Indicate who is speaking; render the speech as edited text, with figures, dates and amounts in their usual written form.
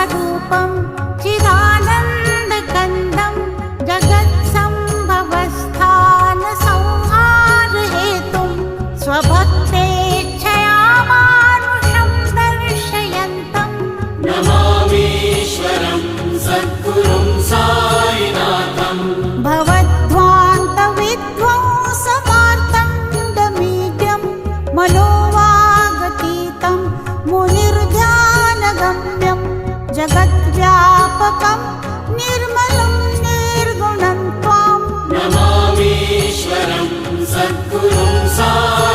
Speaker 1: स्वरूपं चिदानन्दकन्दं जगत्सम्भवस्थानसंहारहेतुं स्वभक्तेच्छया मानुषं दर्शयन्तं
Speaker 2: नमामीश्वरं सद्गुरुं साईनाथं
Speaker 1: भवद्ध्वान्तविध्वंसमार्तण्डमीड्यं मनोवागतीतं मुनिर्ध्यानगम्यं जगद्व्यापकं निर्मलं निर्गुणं त्वां
Speaker 2: नमामीश्वरं सद्गुरुं साईनाथं